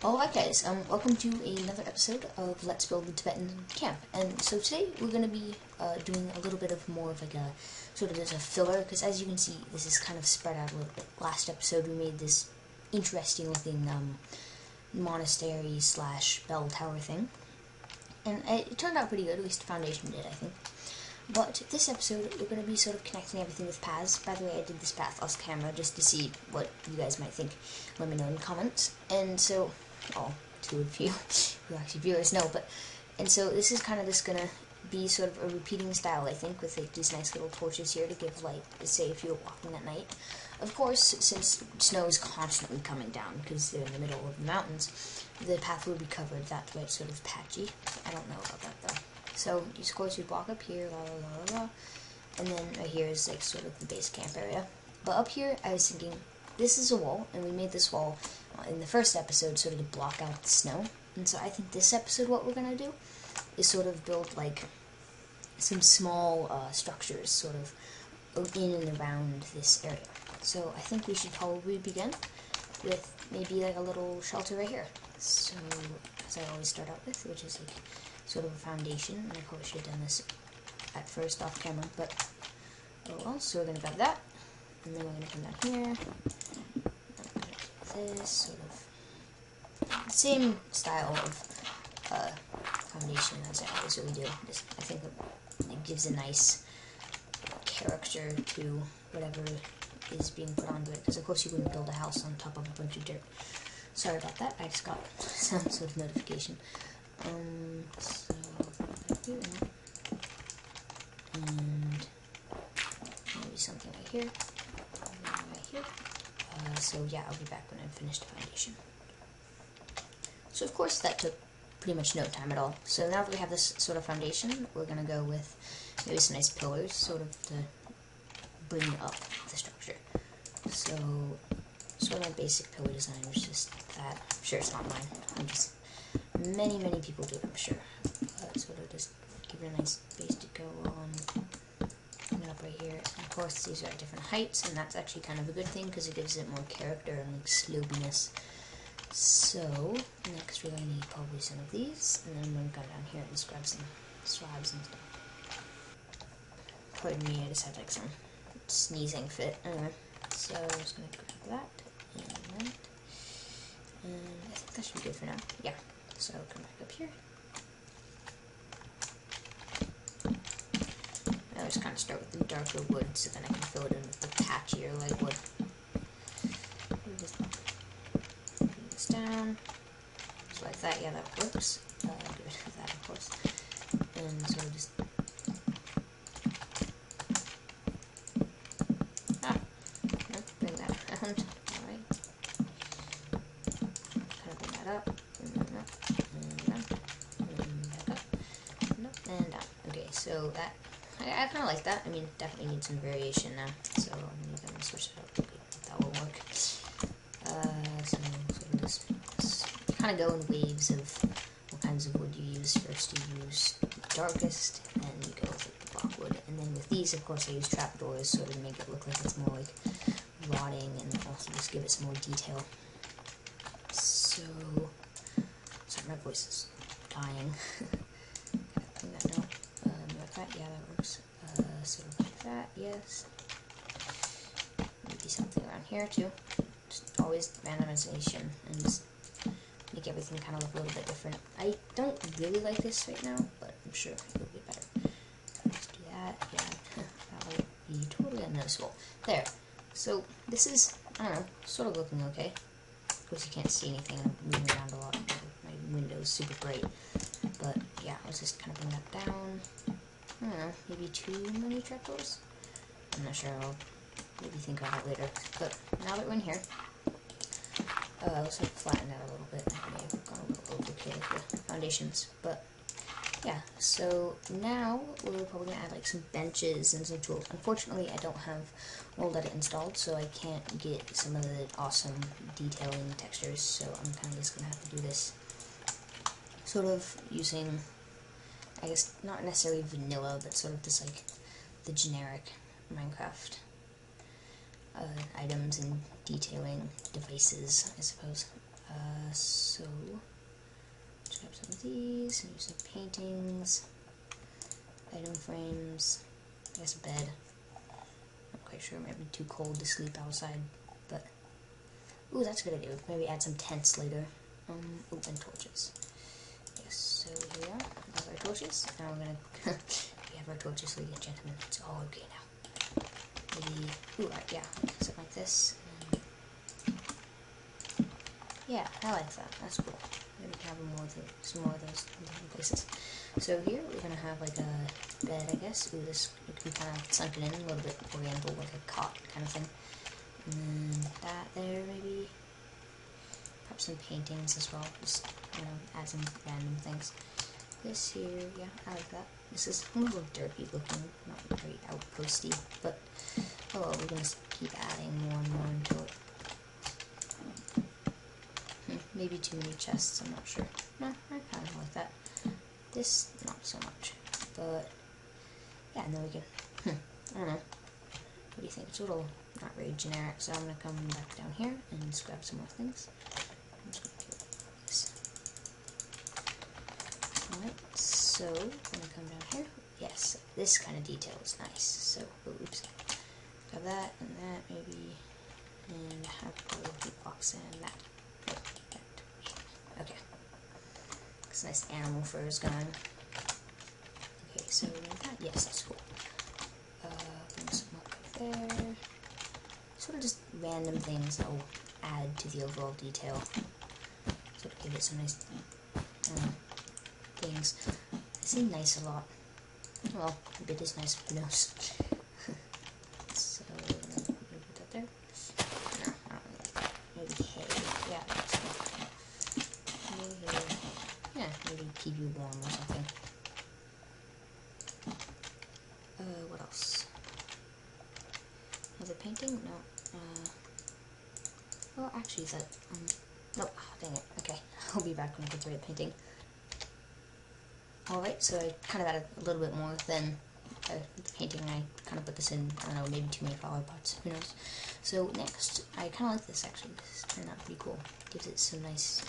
Alright guys, welcome to another episode of Let's Build the Tibetan Camp. And so today we're going to be doing a little bit of more of like a, sort of as a filler, because as you can see, this is kind of spread out a little bit. Last episode we made this interesting looking monastery slash bell tower thing. And it turned out pretty good, at least the foundation did, I think. But this episode, we're going to be sort of connecting everything with paths. By the way, I did this path off camera just to see what you guys might think. Let me know in the comments. And so, well, two of you who actually viewers know, but, and so this is kind of just going to be sort of a repeating style, I think, with like these nice little torches here to give light, say if you're walking at night. Of course, since snow is constantly coming down, because they're in the middle of the mountains, the path will be covered. That's why it's sort of patchy. I don't know about that though. So, of course, you'd walk up here, la la la la la, and then right here is like sort of the base camp area. But up here, I was thinking, this is a wall, and we made this wall in the first episode sort of to block out the snow. And so I think this episode what we're going to do is sort of build like some small structures sort of in and around this area. So I think we should probably begin with maybe like a little shelter right here. So, as I always start out with, which is like sort of a foundation, and I probably should have done this at first off camera, but oh well. So we're going to grab that, and then we're going to come down here, this sort of same style of foundation as I always really do. Just, I think it gives a nice character to whatever is being put onto it, because of course you wouldn't build a house on top of a bunch of dirt. Sorry about that, I just got some sort of notification. So here, and maybe something right here, right here. So yeah, I'll be back when I've finished the foundation. So of course that took pretty much no time at all. So now that we have this sort of foundation, we're gonna go with maybe some nice pillars, sort of to bring up the structure. So sort of my basic pillar design is just that. I'm sure it's not mine. I'm just many people do it, I'm sure. Sort of just give it a nice base to go on. And up right here. And of course, these are at different heights, and that's actually kind of a good thing because it gives it more character and like slopiness. So next, we're going to need probably some of these, and then I'm going to go down here and just grab some slabs and stuff. Pardon me, I just had like some sneezing fit. Anyway, so I'm just going to grab that and that. And I think that should be good for now. Yeah. So come back up here. I just kind of start with the darker wood, so then I can fill it in with the patchier light wood. Just bring this down, just like that. Yeah, that works. Get rid of that, of course, and sort of just bring that around. All right, kind of bring that up. And down. Okay, so that, I kind of like that. I mean, definitely need some variation now, so I'm going to switch it up. Okay, that will work. So sort of just kind of go in waves of what kinds of wood you use. First you use the darkest, and then you go with the block wood. And then with these, of course, I use trapdoors, sort of make it look like it's more like rotting, and also just give it some more detail. So, sorry, my voice is dying. Yeah, that works. Sort of like that, yes. Maybe something around here too. Just always randomization and just make everything kind of look a little bit different. I don't really like this right now, but I'm sure it'll be better. Let's do that, yeah. That will be totally unnoticeable. There. So this is, I don't know, sort of looking okay. Of course you can't see anything, I'm moving around a lot. My window's super bright. But yeah, let's just kind of bring that down. I don't know, maybe too many trapdoors? I'm not sure, I'll maybe think about it later. But now that we're in here, let's sort of flatten out a little bit. I may have gone a little overkill with the foundations, but yeah, so now we're probably going to add like some benches and some tools. Unfortunately, I don't have WorldEdit installed, so I can't get some of the awesome detailing textures, so I'm kind of just going to have to do this sort of using, I guess, not necessarily vanilla, but sort of just like the generic Minecraft items and detailing devices, I suppose. So let's grab some of these and do some paintings, item frames, I guess a bed. Not quite sure, it might be too cold to sleep outside, but ooh, that's a good idea. Maybe add some tents later. Ooh, and torches. Yes, so here we are. We have our torches. Now we're gonna we have our torches, ladies and gentlemen. It's all okay now. Maybe ooh, yeah, something like this. Yeah, I like that. That's cool. Maybe have some more of those in different places. So here we're gonna have like a bed, I guess. Ooh, this it can be kind of sunken in a little bit oriental, like a cot kind of thing. And then that there, maybe. Perhaps some paintings as well. Just add some random things. This here, yeah, I like that. This is a little derpy looking, not very outposty, but oh well, we're gonna keep adding more and more into it. Maybe too many chests, I'm not sure. No, I kind of like that. This, not so much. But, yeah, and then we can, I don't know. What do you think? It's a little, not very generic, so I'm going to come back down here and just grab some more things. I'm just going to keep this. Alright, so, I'm going to come down here. Yes, this kind of detail is nice. So, oops. Grab that and that, maybe. And have a little box and that. Okay. This nice animal fur is gone. Okay, so that, yes, that's cool. Bring some up right there. Sort of just random things that will add to the overall detail. Sort of give it some nice things. I say nice a lot. Well, maybe it is nice, who knows. So, maybe put that there. No, I don't like that. Maybe hay. Yeah, that's cool. Yeah, maybe keep you warm or something. What else? Another painting? No. Well, actually, that. No, oh, dang it. Okay, I'll be back when I get to the painting. Alright, so I kind of added a little bit more than the painting. I kind of put this in, I don't know, maybe too many flower pots, who knows. So next, I kind of like this actually. This turned out pretty cool. Gives it some nice.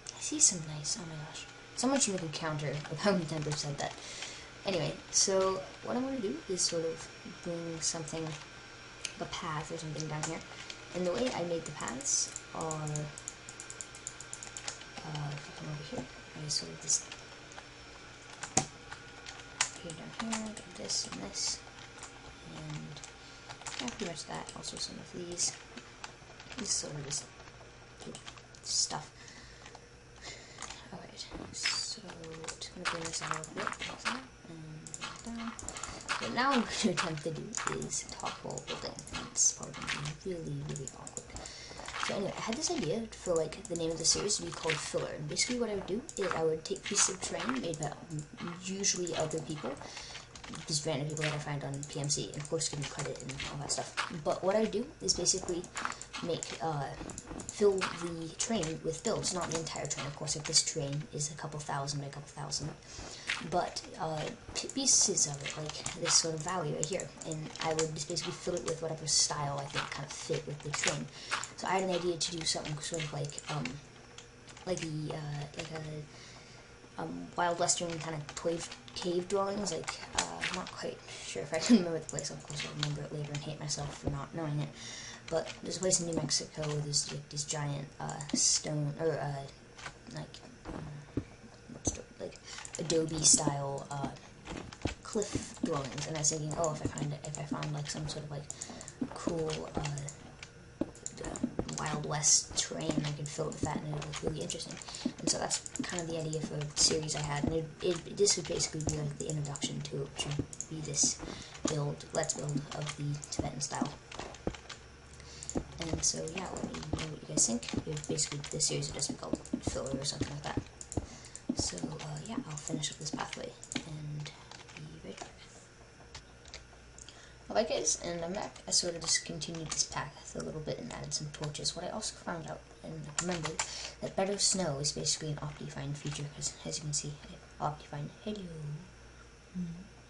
I see some nice. Oh my gosh. Someone should make a counter of how many times I've said that. Anyway, so what I'm going to do is sort of bring something, a path or something down here. And the way I made the paths are, if I come over here, I sort of just, here down here, got this and this, and yeah, pretty much that. Also some of these. This sort of just stuff. Alright, so just going to bring this out a little bit, like that, and down. What now I'm going to attempt to do is talk while building. It's probably going to be really, really awkward. So anyway, I had this idea for like the name of the series to be called Filler. And basically what I would do is I would take pieces of terrain made by usually other people, these random people that I find on PMC, and of course give me credit and all that stuff. But what I do is basically make fill the terrain with builds, not the entire terrain. Of course, if this terrain is a couple thousand by a couple thousand, but pieces of it, like this sort of valley right here, and I would just basically fill it with whatever style I think kind of fit with the terrain. So I had an idea to do something sort of like a Wild Western kind of cave dwellings. Like I'm not quite sure if I can remember the place. Of course, I'll remember it later and hate myself for not knowing it. But there's a place in New Mexico where there's like these giant stone or like adobe style cliff dwellings, and I was thinking, oh, if I found like some sort of like cool Wild West terrain, I could fill it with that, and it would look really interesting. And so that's kind of the idea for the series I had, and this would basically be like the introduction to it, which would be this let's build of the Tibetan style. And so yeah, let me know what you guys think. Basically, this series would just be called Filler or something like that. So yeah, I'll finish up this pathway and be right back. Alright guys, and I'm back. I sort of just continued this path a little bit and added some torches. What I also found out and remembered that Bed of Snow is basically an Optifine feature, because as you can see, Optifine, hello.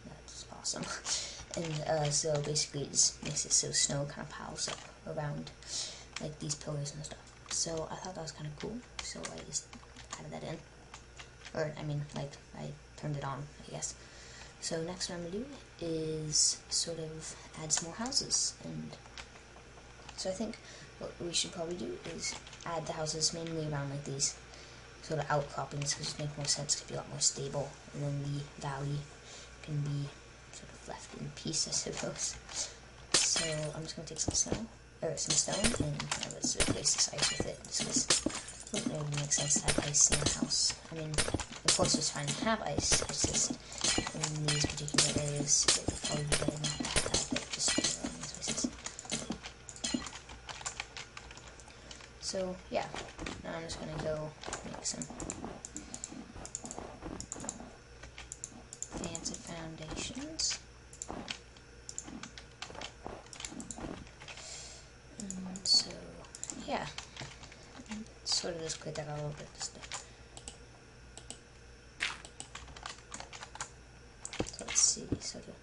That's awesome. And so basically it just makes it so snow kind of piles up around like these pillars and stuff. So I thought that was kind of cool, so I just added that in. Or, I mean, like, I turned it on, I guess. So next what I'm going to do is sort of add some more houses. And so I think what we should probably do is add the houses mainly around like these sort of outcroppings, because it makes more sense, it could be a lot more stable. And then the valley can be sort of left in peace, I suppose. So I'm just going to take some snow, or some stone, and let's replace this ice with it, just because it wouldn't really make sense to have ice in a house. I mean, of course it's fine to have ice, it's just in these particular areas, it would probably be better not to have it, just around these places. So, yeah, now I'm just going to go make some fancy foundations. And so, yeah, sort of just clear that out a little bit. Just so let's see, sort of.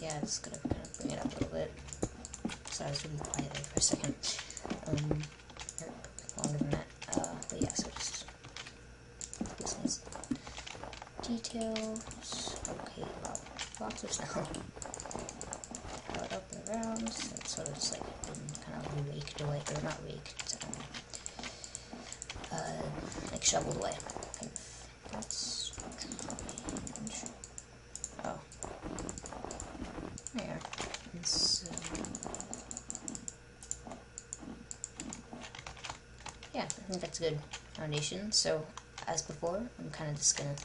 Yeah, just gonna kind of bring it up a little bit. So I was really quiet there for a second. Or longer than that. But yeah, so just do some details. Okay, wow, lots of snow. Pile it up and around. So it's sort of just like been kind of raked away, or not raked, like shoveled away. Kind of. That's strange. Oh. There. And so, yeah, I think that's a good foundation. So, as before, I'm kind of just gonna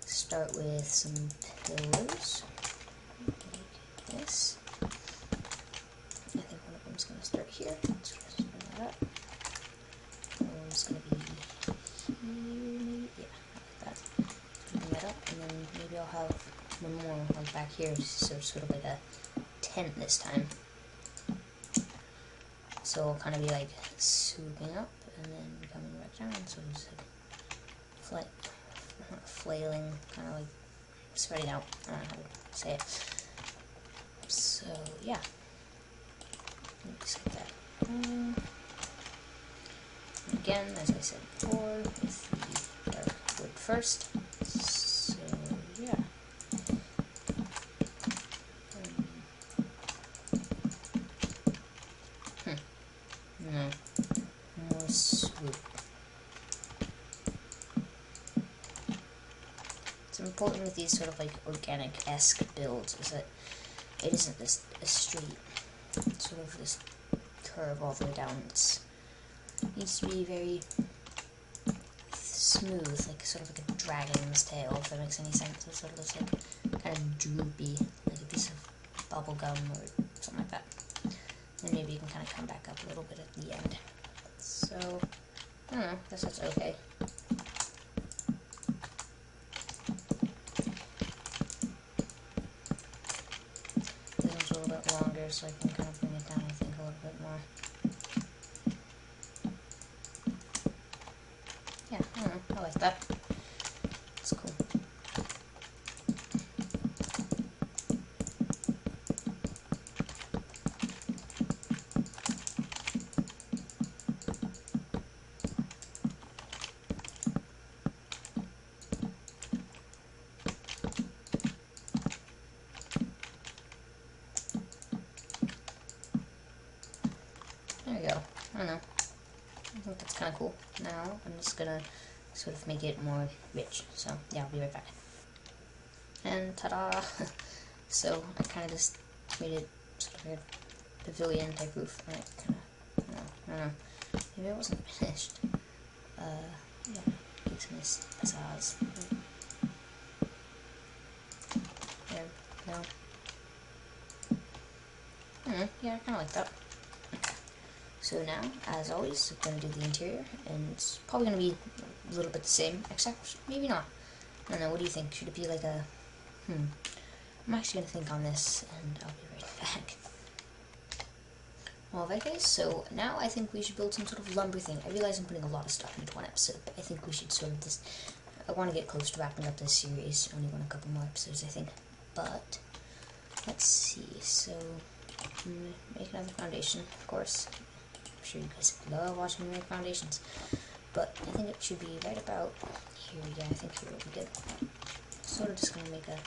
start with some pillars, like this. I think one of them's gonna start here. Let's just bring that up. One one's gonna be here, maybe? Yeah, like that. Bring that up, and then maybe I'll have one more like back here, so sort of like a tent this time. So it'll kind of be like swooping up and then coming back down, so it's like flailing, kind of like spreading out. I don't know how to say it. So yeah, let me just get that. Again, as I said before, with the dark wood first. So yeah. No. More swoop. It's important with these sort of like organic-esque builds is that it isn't just a straight sort of this curve all the way down. It needs to be very smooth, like sort of like a dragon's tail, if that makes any sense. It sort of looks like kind of droopy, like a piece of bubble gum or something like that. And maybe you can kind of come back up a little bit at the end. So, I don't know, I guess that's okay. This one's a little bit longer, so I can kind of bring it down, I think, a little bit more. Yeah, I don't know, I like that. It's cool. There we go. I don't know. I think that's kind of cool. Now, I'm just gonna sort of make it more rich. So, yeah, I'll be right back. And ta-da! So, I kind of just made it sort of a pavilion type roof. Right? Kind of, I don't know. Maybe it wasn't finished. Yeah, give some nice facades. There, no. Yeah, I kind of like that. So now, as always, I'm going to do the interior, and it's probably going to be a little bit the same, except maybe not. I don't know, what do you think? Should it be like a... I'm actually going to think on this, and I'll be right back. Alright guys, so now I think we should build some sort of lumber thing. I realize I'm putting a lot of stuff into one episode, but I think we should sort of just... I want to get close to wrapping up this series. Only want a couple more episodes, I think. But, let's see, so... I'm going to make another foundation, of course. I'm sure you guys love watching me make foundations. But I think it should be right about here. Yeah, I think here will be good. Sort of just going to make a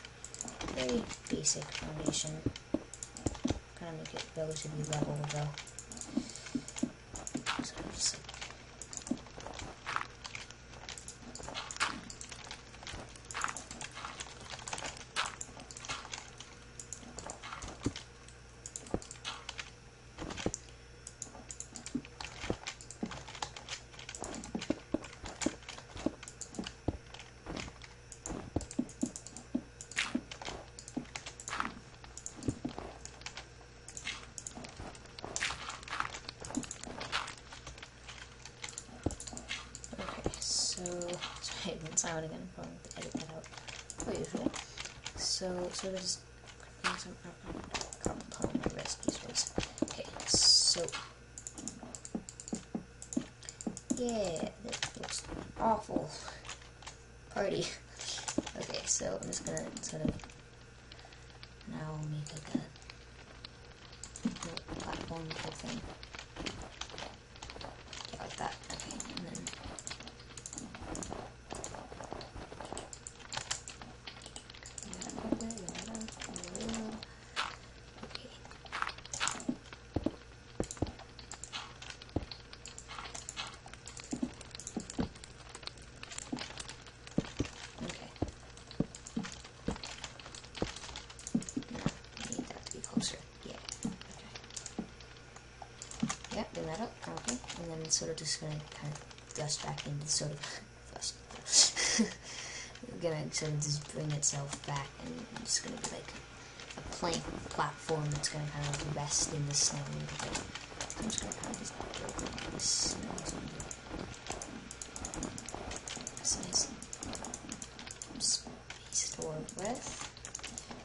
very basic foundation. Kind of make it relatively level though. So just like sorry, I didn't sound again. I'm going to edit that out per usual. So sort of just some carbon on my wrist these ways. Okay, so yeah, that looks awful. Party. Okay, so I'm just gonna sort of now make like a little platform type thing. Yeah, like that. Okay, and then yep, bring that up, okay, and then it's sort of just gonna kind of dust back into sort of gonna sort of just bring itself back, and it's gonna be like a plank platform that's gonna kind of rest in the snow a little bit. I'm just gonna kind of just build this snow. Size space or breadth.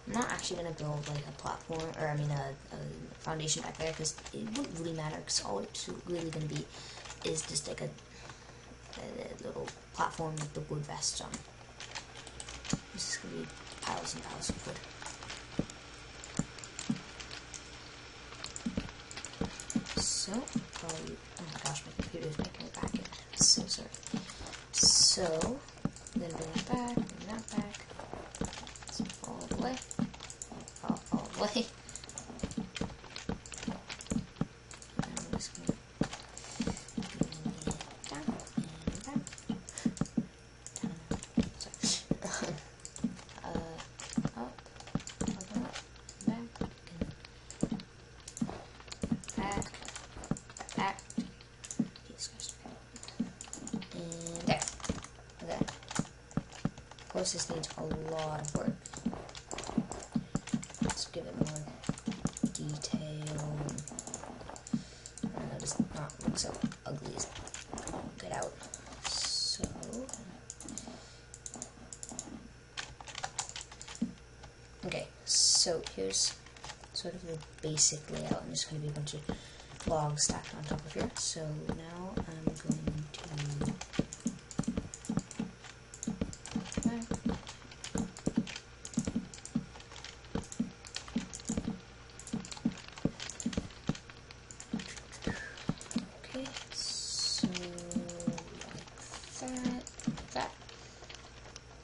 I'm not actually going to build like a platform, or I mean a foundation back there, because it wouldn't really matter, because all it's really going to be is just like a little platform with the wood rests on. This is going to be piles and piles of wood. So, oh my gosh, my computer is making it back in. I'm so sorry. So, then bring that back, bring that back. So all the way. All the way. And I'm just going to bring it down and back. Down. Sorry. Up, back, back. And there. Okay. Of course, this needs a lot of work. Let's give it more detail. I don't know, just not look so ugly as get out. So, okay, so here's sort of the basic layout, and there's going to be a bunch of logs stacked on top of here. So now I'm going to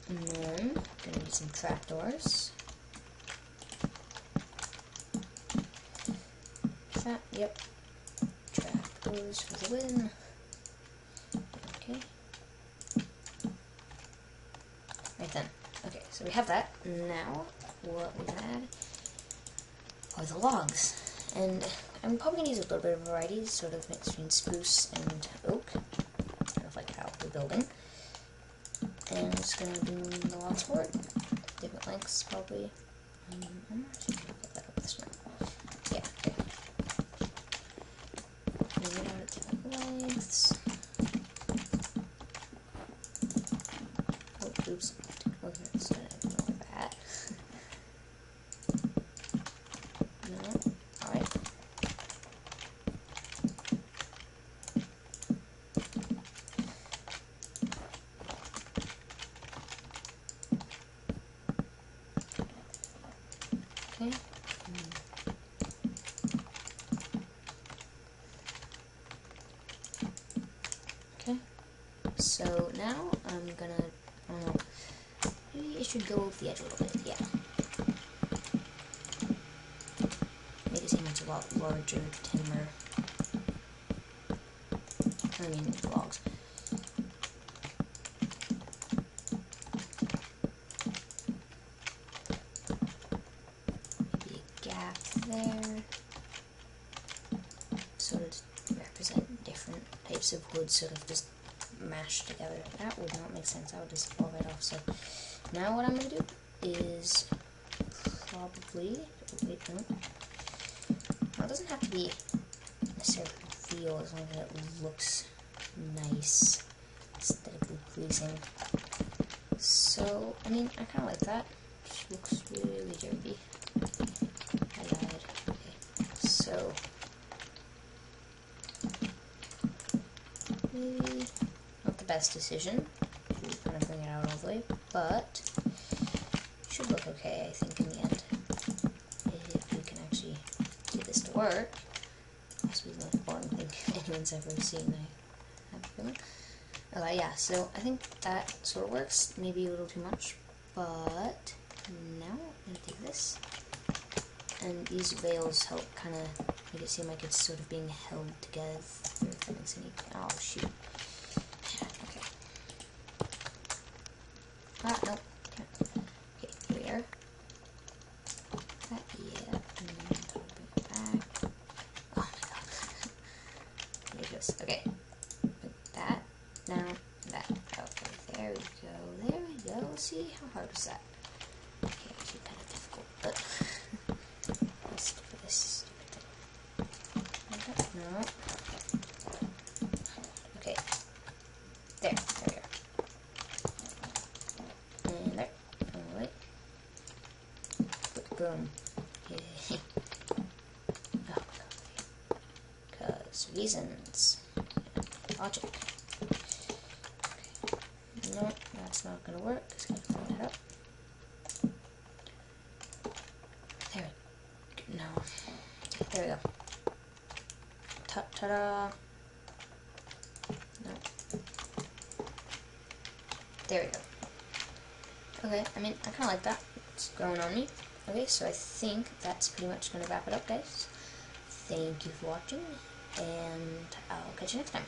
and then gonna need some trapdoors. That, yep. Trapdoors for the win. Okay. Right then. Okay, so we have that. Now, what we add are the logs. And I'm probably gonna use a little bit of variety, sort of mixed between spruce and oak. Kind of like how we're building. And I'm just going to do the logs for it. Different lengths, probably. I'm actually going to put that up this one. Yeah, okay. We're just gonna ignore that. No. Alright. Okay. Okay. So now I'm gonna, I don't know, maybe I should go over the edge a little bit, yeah. Make it seem it's a lot larger timber. I mean, logs. Maybe a gap there. Sort of represent different types of wood, sort of just mashed together. That would not make sense. I would just fall right off. So now what I'm going to do is probably, wait, no. Well, it doesn't have to be necessarily real as long as it looks nice, aesthetically pleasing. So, I mean, I kind of like that. It looks really derpy. I lied. Okay, so maybe not the best decision to kind of bring it out all the way, but it should look okay, I think, in the end. If we can actually get this to work. Possibly the most boring thing anyone's ever seen, I have a feeling. Yeah, so I think that sort of works. Maybe a little too much, but now I'm going to take this. And these veils help kind of make it seem like it's sort of being held together. If that makes any... Oh, shoot. Okay. Ah, nope. Okay, here we are. That, yeah. And then I'll bring it back. Oh my god. Ridiculous. Okay. Put that down. That. Okay, there we go. There we go. See, how hard was that? Okay, actually kind of difficult, but... let's do this stupid thing. No. Okay. There we go. And there. Alright. Boom. Yay. Oh my god. Because reasons. Logic. Okay. No, that's not gonna work. Just gotta clean that up. There we go. No. There we go. Ta-da! No. There we go. Okay, I mean, I kind of like that. It's growing on me. Okay, so I think that's pretty much going to wrap it up, guys. Thank you for watching, and I'll catch you next time.